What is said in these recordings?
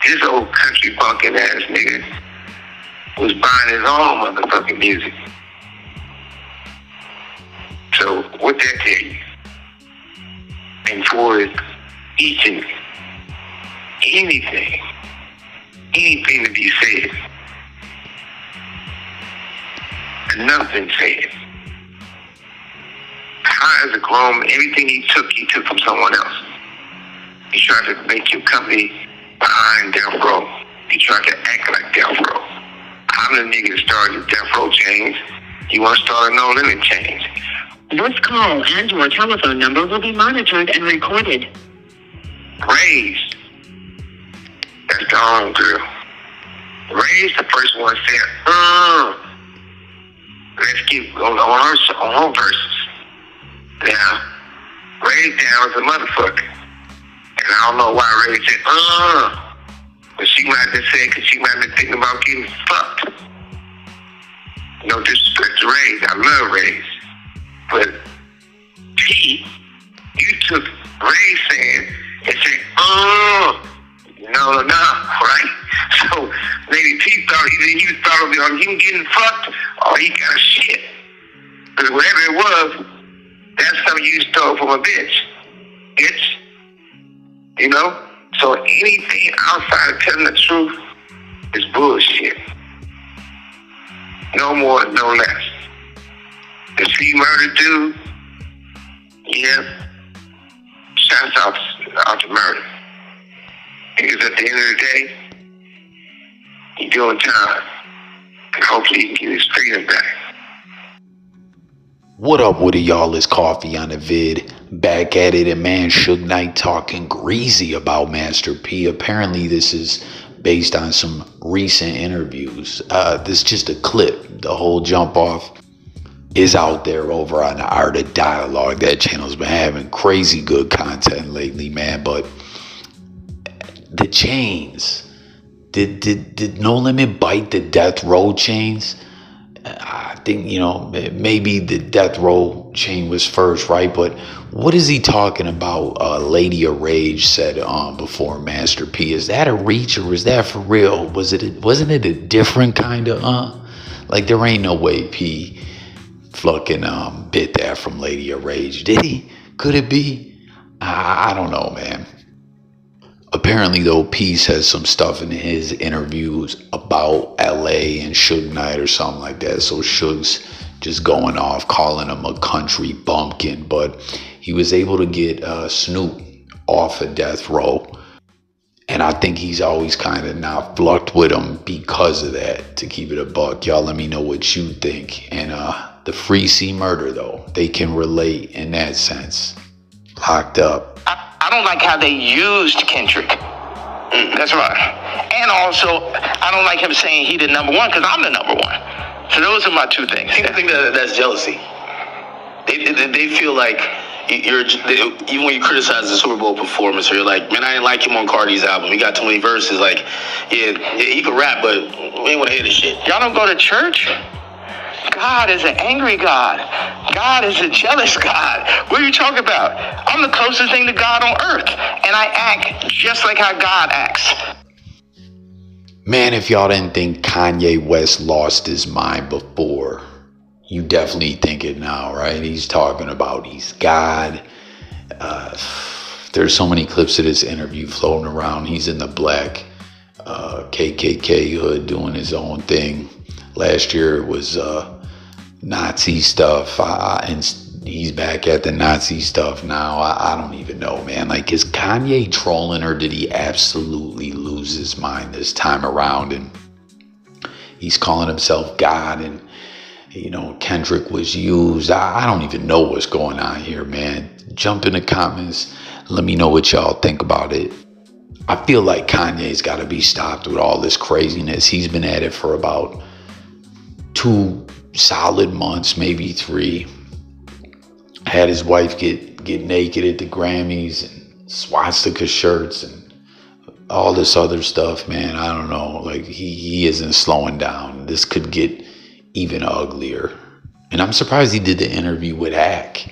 This old country bunking ass nigga was buying his own motherfucking music. So what that tell you? And for each and anything to be said, enough been said. How is a grown man, everything he took from someone else. He tried to make your company behind death row. He tried to act like death row. I'm the nigga that started the death row change. You want to start a no limit change. This call and your telephone number will be monitored and recorded. Raised. That's the home girl. Raised the first one said, let's keep on her verses. Now, Raised down was a motherfucker. And I don't know why Raised said, but she might have said, because she might have been thinking about getting fucked. No disrespect to Raised. I love Raised. But P, you took Ray saying and said, no, right? So maybe P thought either you thought of him getting fucked or he got shit. Because whatever it was, that's something you stole from a bitch. You know? So anything outside of telling the truth is bullshit. No more, no less. The C murder dude, yeah, shouts out to murder. Because at the end of the day, he's doing time. And hopefully he can get his freedom back. What up with it, y'all? It's Coffee on the vid. Back at it, and man, SH0T talking greasy about Master P. Apparently this is based on some recent interviews. This is just a clip. The whole jump off is out there over on the Art of Dialogue. That channel's been having crazy good content lately, man. But the chains, did No Limit bite the death row chains? I think, maybe the death row chain was first, right? But what is he talking about? Lady of Rage said before Master P. Is that a reach or is that for real? Wasn't it a different kind of like there ain't no way P fucking bit that from Lady of Rage. Did he? Could it be? I don't know, man. Apparently, though, P says some stuff in his interviews about LA and SH0T or something like that. So Suge's just going off, calling him a country bumpkin. But he was able to get Snoop off of death row. And I think he's always kind of not flucked with him because of that, to keep it a buck. Y'all let me know what you think. And the Free C murder, though, they can relate in that sense. Locked up. I don't like how they used Kendrick. That's right. And also, I don't like him saying he the number one because I'm the number one. So those are my two things. People think that's jealousy. They feel like even when you criticize the Super Bowl performance, or you're like, man, I didn't like him on Cardi's album. He got too many verses. Like, yeah, he could rap, but we ain't want to hear this shit. Y'all don't go to church? God is an angry God. God is a jealous God. What are you talking about? I'm the closest thing to God on earth. And I act just like how God acts. Man, if y'all didn't think Kanye West lost his mind before, you definitely think it now, right? He's talking about he's God. There's so many clips of this interview floating around. He's in the black KKK hood doing his own thing. Last year it was Nazi stuff, and he's back at the Nazi stuff now. I don't even know, man. Like, is Kanye trolling, or did he absolutely lose his mind this time around? And he's calling himself God, and Kendrick was used. I don't even know what's going on here, man. Jump in the comments. Let me know what y'all think about it. I feel like Kanye's got to be stopped with all this craziness. He's been at it for about 2 solid months, maybe 3. Had his wife get naked at the Grammys and swastika shirts and all this other stuff, man. I don't know. Like, he isn't slowing down. This could get even uglier. And I'm surprised he did the interview with Hack.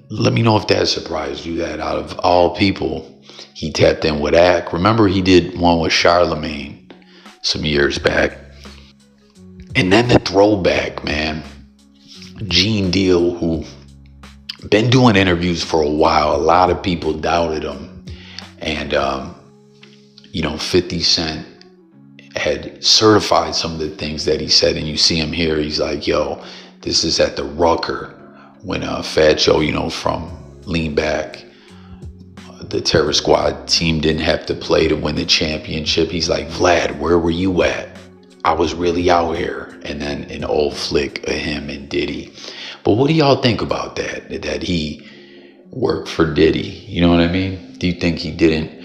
Let me know if that surprised you, that out of all people, he tapped in with Ack. Remember, he did one with Charlemagne some years back. And then the throwback, man. Gene Deal, who been doing interviews for a while. A lot of people doubted him. And, 50 Cent had certified some of the things that he said. And you see him here. He's like, yo, this is at the Rucker when Fat Joe, from Lean Back, the Terror Squad team didn't have to play to win the championship. He's like, Vlad, where were you at? I was really out here. And then an old flick of him and Diddy. But what do y'all think about that he worked for Diddy? You know what I mean? Do you think he didn't?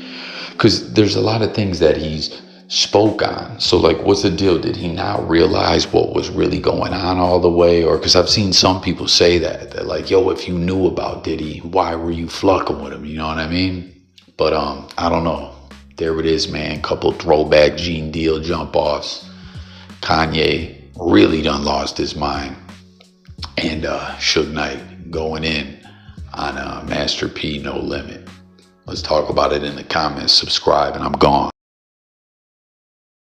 Because there's a lot of things that he's spoke on. So like, what's the deal? Did he not realize what was really going on all the way? Or because I've seen some people say that like, yo, if you knew about Diddy, why were you fucking with him? You know what I mean? But I don't know. There it is, man. Couple throwback Gene Deal jump offs. Kanye really done lost his mind. And Suge Knight going in on Master P, No Limit. Let's talk about it in the comments. Subscribe, and I'm gone.